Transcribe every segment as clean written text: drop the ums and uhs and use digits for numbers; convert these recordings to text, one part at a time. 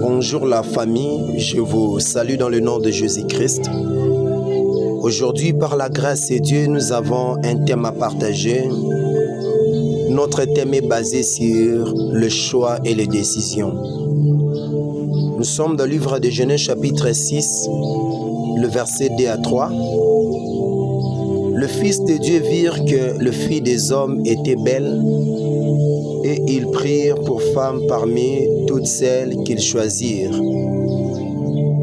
Bonjour la famille, je vous salue dans le nom de Jésus-Christ. Aujourd'hui, par la grâce de Dieu, nous avons un thème à partager. Notre thème est basé sur le choix et les décisions. Nous sommes dans le livre de Genèse chapitre 6, le verset 2 à 3. Le Fils de Dieu virent que le Fils des hommes était belle, et ils prirent pour femme parmi toutes celles qu'ils choisirent.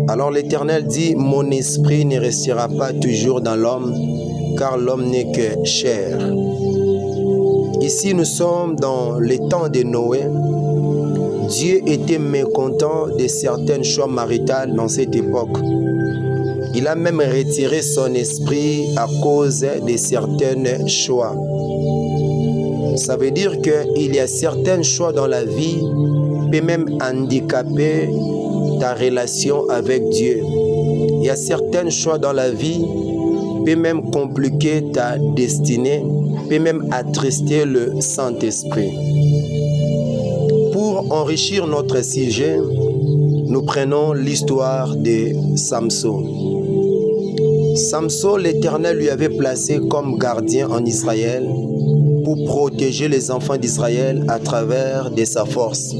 Alors l'Éternel dit, « Mon esprit ne restera pas toujours dans l'homme, car l'homme n'est que chair. » Ici, nous sommes dans les temps de Noé. Dieu était mécontent de certains choix maritaux dans cette époque. Il a même retiré son esprit à cause de certains choix. Ça veut dire qu'il y a certains choix dans la vie qui peuvent même handicaper ta relation avec Dieu. Il y a certains choix dans la vie qui peuvent même compliquer ta destinée, peuvent même attrister le Saint-Esprit. Pour enrichir notre sujet, nous prenons l'histoire de Samson. Samson, l'Éternel lui avait placé comme gardien en Israël pour protéger les enfants d'Israël à travers de sa force.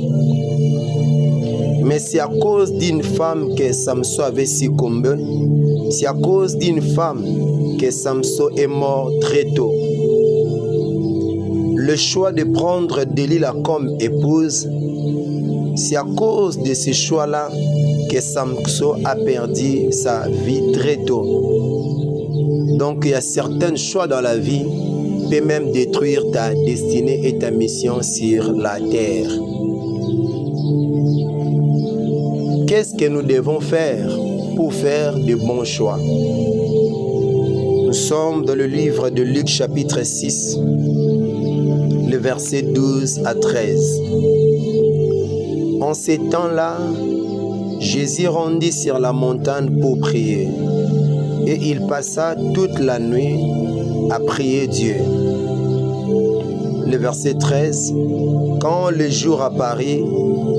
Mais c'est à cause d'une femme que Samson avait succombé. C'est à cause d'une femme que Samson est mort très tôt. Le choix de prendre Delilah comme épouse, c'est à cause de ce choix-là que Samson a perdu sa vie très tôt. Donc il y a certains choix dans la vie qui peuvent même détruire ta destinée et ta mission sur la terre. Qu'est-ce que nous devons faire pour faire de bons choix? Nous sommes dans le livre de Luc chapitre 6, le verset 12 à 13. En ces temps-là, Jésus rendit sur la montagne pour prier, et il passa toute la nuit à prier Dieu. Le verset 13, quand le jour apparut,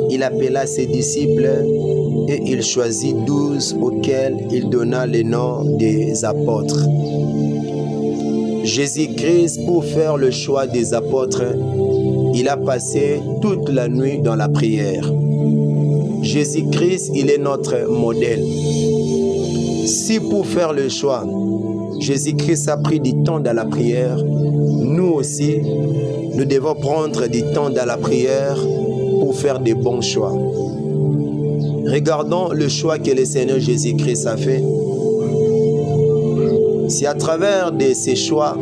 il appela ses disciples et il choisit 12 auxquels il donna le nom des apôtres. Jésus-Christ, pour faire le choix des apôtres, il a passé toute la nuit dans la prière. Jésus-Christ, il est notre modèle. Si pour faire le choix, Jésus-Christ a pris du temps dans la prière, nous aussi, nous devons prendre du temps dans la prière pour faire des bons choix. Regardons le choix que le Seigneur Jésus-Christ a fait. C'est à travers de ces choix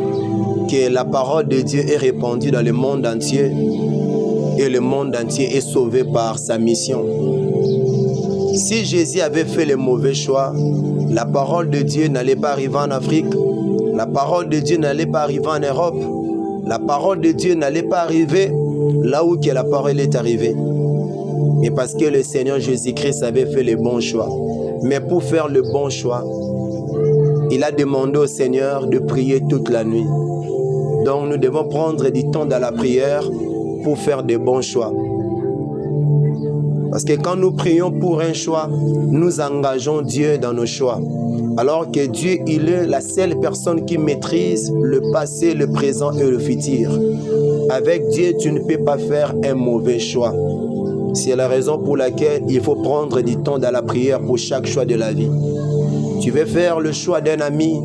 que la parole de Dieu est répandue dans le monde entier et le monde entier est sauvé par sa mission. Si Jésus avait fait le mauvais choix, la parole de Dieu n'allait pas arriver en Afrique, la parole de Dieu n'allait pas arriver en Europe, la parole de Dieu n'allait pas arriver là où que la parole est arrivée. Mais parce que le Seigneur Jésus-Christ avait fait le bon choix. Mais pour faire le bon choix, il a demandé au Seigneur de prier toute la nuit. Donc nous devons prendre du temps dans la prière pour faire de bons choix. Parce que quand nous prions pour un choix, nous engageons Dieu dans nos choix. Alors que Dieu, il est la seule personne qui maîtrise le passé, le présent et le futur. Avec Dieu, tu ne peux pas faire un mauvais choix. C'est la raison pour laquelle il faut prendre du temps dans la prière pour chaque choix de la vie. Tu veux faire le choix d'un ami,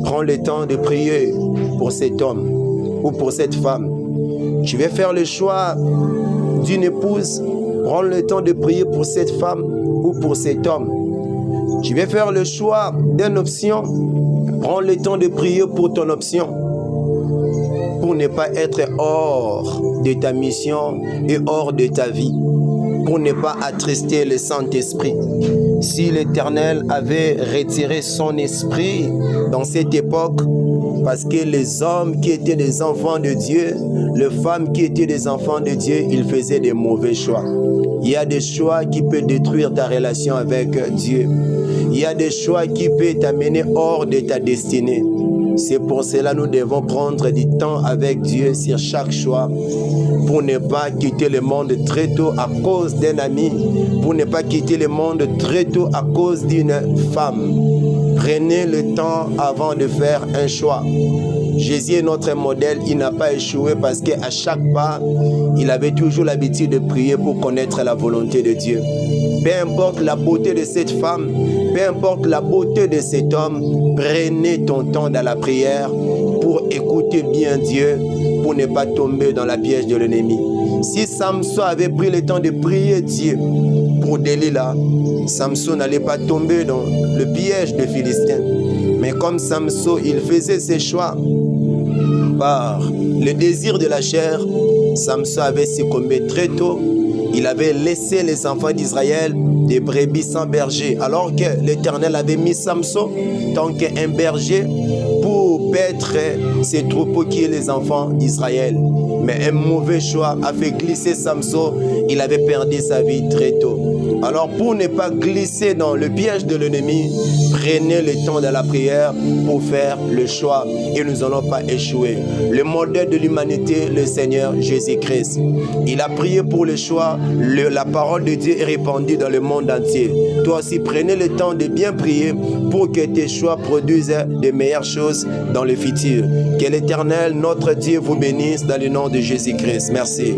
prends le temps de prier pour cet homme ou pour cette femme. Tu veux faire le choix d'une épouse, prends le temps de prier pour cette femme ou pour cet homme. Tu veux faire le choix d'une option, prends le temps de prier pour ton option. Pour ne pas être hors de ta mission et hors de ta vie. Pour ne pas attrister le Saint-Esprit. Si l'Éternel avait retiré son esprit dans cette époque, parce que les hommes qui étaient des enfants de Dieu, les femmes qui étaient des enfants de Dieu, ils faisaient des mauvais choix. Il y a des choix qui peuvent détruire ta relation avec Dieu. Il y a des choix qui peuvent t'amener hors de ta destinée. C'est pour cela que nous devons prendre du temps avec Dieu sur chaque choix pour ne pas quitter le monde très tôt à cause d'un ami, pour ne pas quitter le monde très tôt à cause d'une femme. Prenez le temps avant de faire un choix. Jésus est notre modèle, il n'a pas échoué parce qu'à chaque pas, il avait toujours l'habitude de prier pour connaître la volonté de Dieu. Peu importe la beauté de cette femme, peu importe la beauté de cet homme, prenez ton temps dans la prière pour écouter bien Dieu, pour ne pas tomber dans la piège de l'ennemi. Si Samson avait pris le temps de prier Dieu pour Delilah, Samson n'allait pas tomber dans le piège des Philistins. Mais comme Samson, il faisait ses choix par le désir de la chair, Samson avait succombé très tôt. Il avait laissé les enfants d'Israël des brebis sans berger, alors que l'Éternel avait mis Samson tant qu'un berger pour paître ses troupeaux qui est les enfants d'Israël. Mais un mauvais choix a fait glisser Samson, il avait perdu sa vie très tôt. Alors pour ne pas glisser dans le piège de l'ennemi, prenez le temps de la prière pour faire le choix et nous n'allons pas échouer. Le modèle de l'humanité, le Seigneur Jésus-Christ. Il a prié pour le choix, la parole de Dieu est répandue dans le monde entier. Toi aussi, prenez le temps de bien prier pour que tes choix produisent de meilleures choses dans le futur. Que l'Éternel, notre Dieu, vous bénisse dans le nom de Jésus-Christ. Merci.